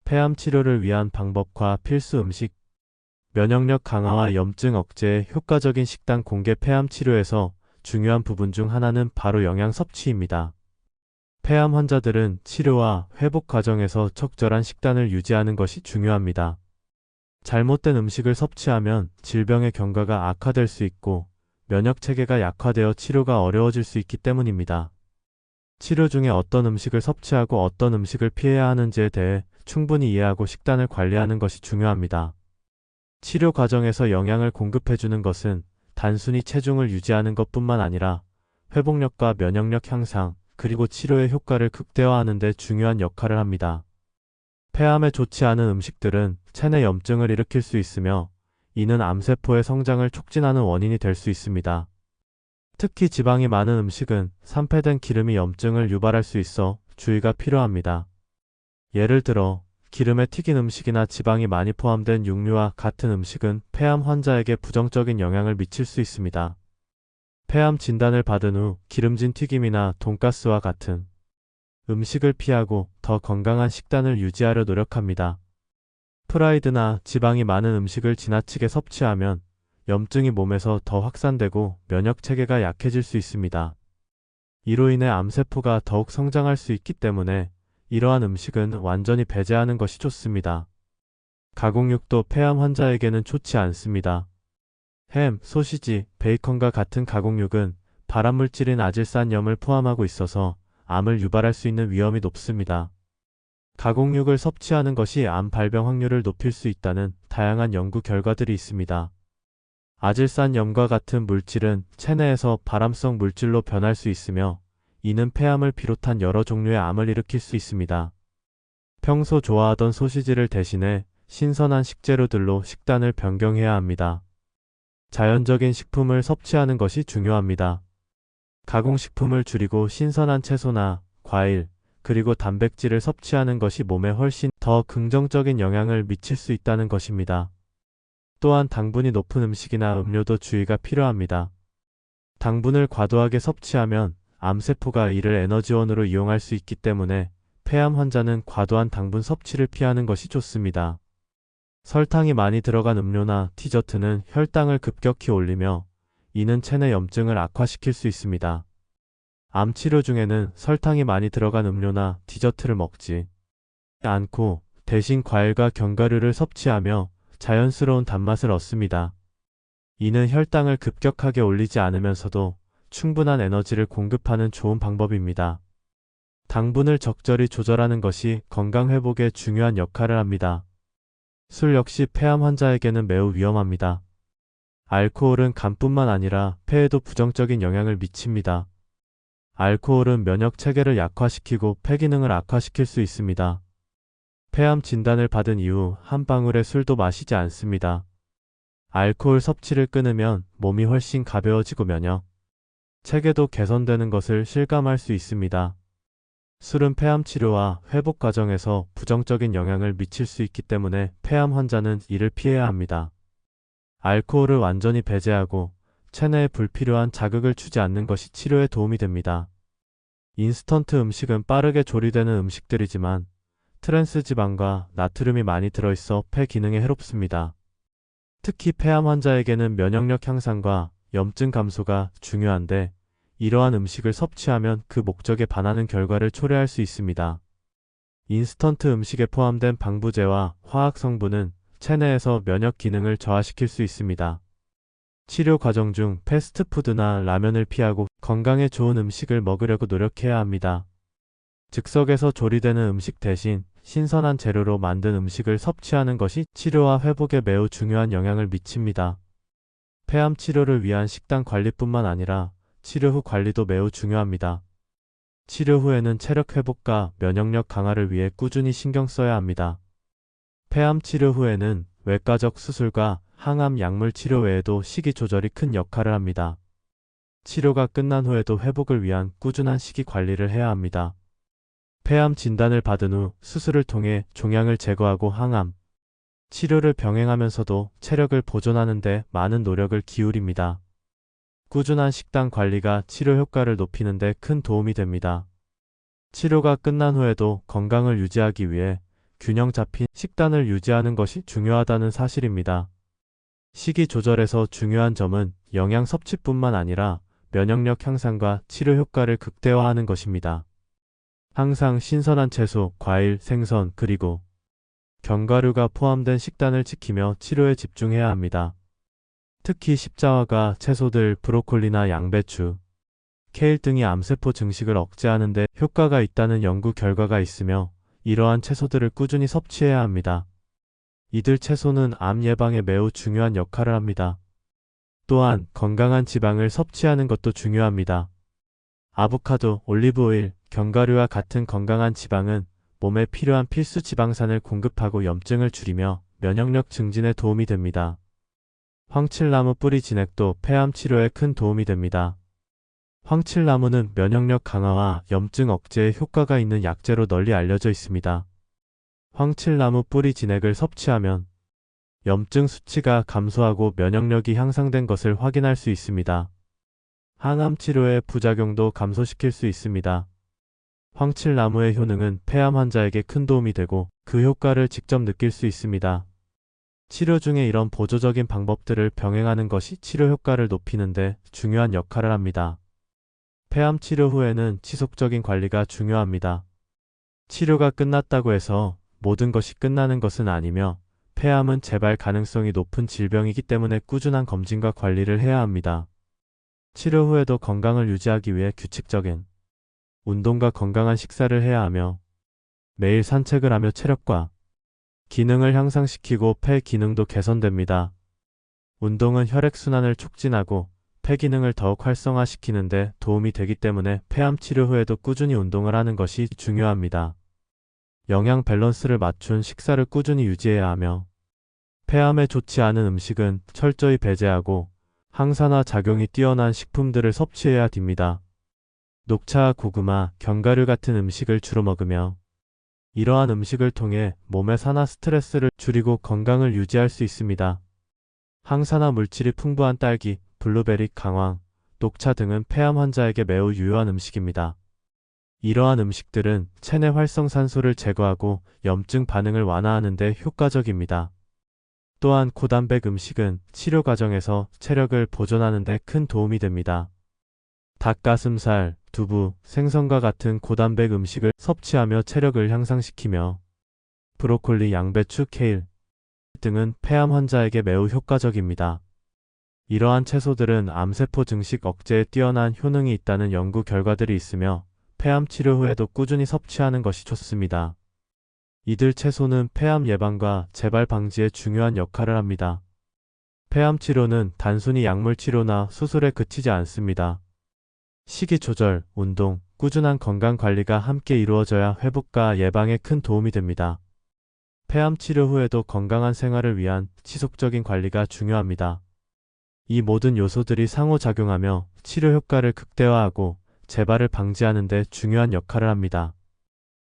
폐암 치료를 위한 방법과 필수 음식, 면역력 강화와 염증 억제에 효과적인 식단 공개. 폐암 치료에서 중요한 부분 중 하나는 바로 영양 섭취입니다. 폐암 환자들은 치료와 회복 과정에서 적절한 식단을 유지하는 것이 중요합니다. 잘못된 음식을 섭취하면 질병의 경과가 악화될 수 있고 면역 체계가 약화되어 치료가 어려워질 수 있기 때문입니다. 치료 중에 어떤 음식을 섭취하고 어떤 음식을 피해야 하는지에 대해 충분히 이해하고 식단을 관리하는 것이 중요합니다. 치료 과정에서 영양을 공급해주는 것은 단순히 체중을 유지하는 것뿐만 아니라 회복력과 면역력 향상, 그리고 치료의 효과를 극대화하는 데 중요한 역할을 합니다. 폐암에 좋지 않은 음식들은 체내 염증을 일으킬 수 있으며 이는 암세포의 성장을 촉진하는 원인이 될 수 있습니다. 특히 지방이 많은 음식은 산패된 기름이 염증을 유발할 수 있어 주의가 필요합니다. 예를 들어 기름에 튀긴 음식이나 지방이 많이 포함된 육류와 같은 음식은 폐암 환자에게 부정적인 영향을 미칠 수 있습니다. 폐암 진단을 받은 후 기름진 튀김이나 돈가스와 같은 음식을 피하고 더 건강한 식단을 유지하려 노력합니다. 프라이드나 지방이 많은 음식을 지나치게 섭취하면 염증이 몸에서 더 확산되고 면역 체계가 약해질 수 있습니다. 이로 인해 암세포가 더욱 성장할 수 있기 때문에 이러한 음식은 완전히 배제하는 것이 좋습니다. 가공육도 폐암 환자에게는 좋지 않습니다. 햄, 소시지, 베이컨과 같은 가공육은 발암물질인 아질산염을 포함하고 있어서 암을 유발할 수 있는 위험이 높습니다. 가공육을 섭취하는 것이 암 발병 확률을 높일 수 있다는 다양한 연구 결과들이 있습니다. 아질산염과 같은 물질은 체내에서 발암성 물질로 변할 수 있으며 이는 폐암을 비롯한 여러 종류의 암을 일으킬 수 있습니다. 평소 좋아하던 소시지를 대신해 신선한 식재료들로 식단을 변경해야 합니다. 자연적인 식품을 섭취하는 것이 중요합니다. 가공식품을 줄이고 신선한 채소나 과일, 그리고 단백질을 섭취하는 것이 몸에 훨씬 더 긍정적인 영향을 미칠 수 있다는 것입니다. 또한 당분이 높은 음식이나 음료도 주의가 필요합니다. 당분을 과도하게 섭취하면 암세포가 이를 에너지원으로 이용할 수 있기 때문에 폐암 환자는 과도한 당분 섭취를 피하는 것이 좋습니다. 설탕이 많이 들어간 음료나 디저트는 혈당을 급격히 올리며 이는 체내 염증을 악화시킬 수 있습니다. 암 치료 중에는 설탕이 많이 들어간 음료나 디저트를 먹지 않고 대신 과일과 견과류를 섭취하며 자연스러운 단맛을 얻습니다. 이는 혈당을 급격하게 올리지 않으면서도 충분한 에너지를 공급하는 좋은 방법입니다. 당분을 적절히 조절하는 것이 건강 회복에 중요한 역할을 합니다. 술 역시 폐암 환자에게는 매우 위험합니다. 알코올은 간뿐만 아니라 폐에도 부정적인 영향을 미칩니다. 알코올은 면역 체계를 약화시키고 폐 기능을 악화시킬 수 있습니다. 폐암 진단을 받은 이후 한 방울의 술도 마시지 않습니다. 알코올 섭취를 끊으면 몸이 훨씬 가벼워지고 면역 체계도 개선되는 것을 실감할 수 있습니다. 술은 폐암 치료와 회복 과정에서 부정적인 영향을 미칠 수 있기 때문에 폐암 환자는 이를 피해야 합니다. 알코올을 완전히 배제하고 체내에 불필요한 자극을 주지 않는 것이 치료에 도움이 됩니다. 인스턴트 음식은 빠르게 조리되는 음식들이지만 트랜스 지방과 나트륨이 많이 들어있어 폐 기능에 해롭습니다. 특히 폐암 환자에게는 면역력 향상과 염증 감소가 중요한데 이러한 음식을 섭취하면 그 목적에 반하는 결과를 초래할 수 있습니다. 인스턴트 음식에 포함된 방부제와 화학 성분은 체내에서 면역 기능을 저하시킬 수 있습니다. 치료 과정 중 패스트푸드나 라면을 피하고 건강에 좋은 음식을 먹으려고 노력해야 합니다. 즉석에서 조리되는 음식 대신 신선한 재료로 만든 음식을 섭취하는 것이 치료와 회복에 매우 중요한 영향을 미칩니다. 폐암 치료를 위한 식단 관리뿐만 아니라 치료 후 관리도 매우 중요합니다. 치료 후에는 체력 회복과 면역력 강화를 위해 꾸준히 신경 써야 합니다. 폐암 치료 후에는 외과적 수술과 항암 약물 치료 외에도 식이 조절이 큰 역할을 합니다. 치료가 끝난 후에도 회복을 위한 꾸준한 식이 관리를 해야 합니다. 폐암 진단을 받은 후 수술을 통해 종양을 제거하고 항암 치료를 병행하면서도 체력을 보존하는 데 많은 노력을 기울입니다. 꾸준한 식단 관리가 치료 효과를 높이는 데 큰 도움이 됩니다. 치료가 끝난 후에도 건강을 유지하기 위해 균형 잡힌 식단을 유지하는 것이 중요하다는 사실입니다. 식이 조절에서 중요한 점은 영양 섭취뿐만 아니라 면역력 향상과 치료 효과를 극대화하는 것입니다. 항상 신선한 채소, 과일, 생선, 그리고 견과류가 포함된 식단을 지키며 치료에 집중해야 합니다. 특히 십자화가 채소들, 브로콜리나 양배추, 케일 등이 암세포 증식을 억제하는 데 효과가 있다는 연구 결과가 있으며 이러한 채소들을 꾸준히 섭취해야 합니다. 이들 채소는 암 예방에 매우 중요한 역할을 합니다. 또한 건강한 지방을 섭취하는 것도 중요합니다. 아보카도, 올리브오일, 견과류와 같은 건강한 지방은 몸에 필요한 필수 지방산을 공급하고 염증을 줄이며 면역력 증진에 도움이 됩니다. 황칠나무 뿌리 진액도 폐암 치료에 큰 도움이 됩니다. 황칠나무는 면역력 강화와 염증 억제에 효과가 있는 약재로 널리 알려져 있습니다. 황칠나무 뿌리 진액을 섭취하면 염증 수치가 감소하고 면역력이 향상된 것을 확인할 수 있습니다. 항암 치료의 부작용도 감소시킬 수 있습니다. 황칠나무의 효능은 폐암 환자에게 큰 도움이 되고 그 효과를 직접 느낄 수 있습니다. 치료 중에 이런 보조적인 방법들을 병행하는 것이 치료 효과를 높이는 데 중요한 역할을 합니다. 폐암 치료 후에는 지속적인 관리가 중요합니다. 치료가 끝났다고 해서 모든 것이 끝나는 것은 아니며 폐암은 재발 가능성이 높은 질병이기 때문에 꾸준한 검진과 관리를 해야 합니다. 치료 후에도 건강을 유지하기 위해 규칙적인 운동과 건강한 식사를 해야 하며 매일 산책을 하며 체력과 기능을 향상시키고 폐 기능도 개선됩니다. 운동은 혈액순환을 촉진하고 폐 기능을 더욱 활성화시키는 데 도움이 되기 때문에 폐암 치료 후에도 꾸준히 운동을 하는 것이 중요합니다. 영양 밸런스를 맞춘 식사를 꾸준히 유지해야 하며 폐암에 좋지 않은 음식은 철저히 배제하고 항산화 작용이 뛰어난 식품들을 섭취해야 됩니다. 녹차, 고구마, 견과류 같은 음식을 주로 먹으며 이러한 음식을 통해 몸의 산화 스트레스를 줄이고 건강을 유지할 수 있습니다. 항산화 물질이 풍부한 딸기, 블루베리, 강황, 녹차 등은 폐암 환자에게 매우 유효한 음식입니다. 이러한 음식들은 체내 활성산소를 제거하고 염증 반응을 완화하는 데 효과적입니다. 또한 고단백 음식은 치료 과정에서 체력을 보존하는 데 큰 도움이 됩니다. 닭가슴살, 두부, 생선과 같은 고단백 음식을 섭취하며 체력을 향상시키며 브로콜리, 양배추, 케일 등은 폐암 환자에게 매우 효과적입니다. 이러한 채소들은 암세포 증식 억제에 뛰어난 효능이 있다는 연구 결과들이 있으며 폐암 치료 후에도 꾸준히 섭취하는 것이 좋습니다. 이들 채소는 폐암 예방과 재발 방지에 중요한 역할을 합니다. 폐암 치료는 단순히 약물 치료나 수술에 그치지 않습니다. 식이 조절, 운동, 꾸준한 건강 관리가 함께 이루어져야 회복과 예방에 큰 도움이 됩니다. 폐암 치료 후에도 건강한 생활을 위한 지속적인 관리가 중요합니다. 이 모든 요소들이 상호작용하며 치료 효과를 극대화하고 재발을 방지하는 데 중요한 역할을 합니다.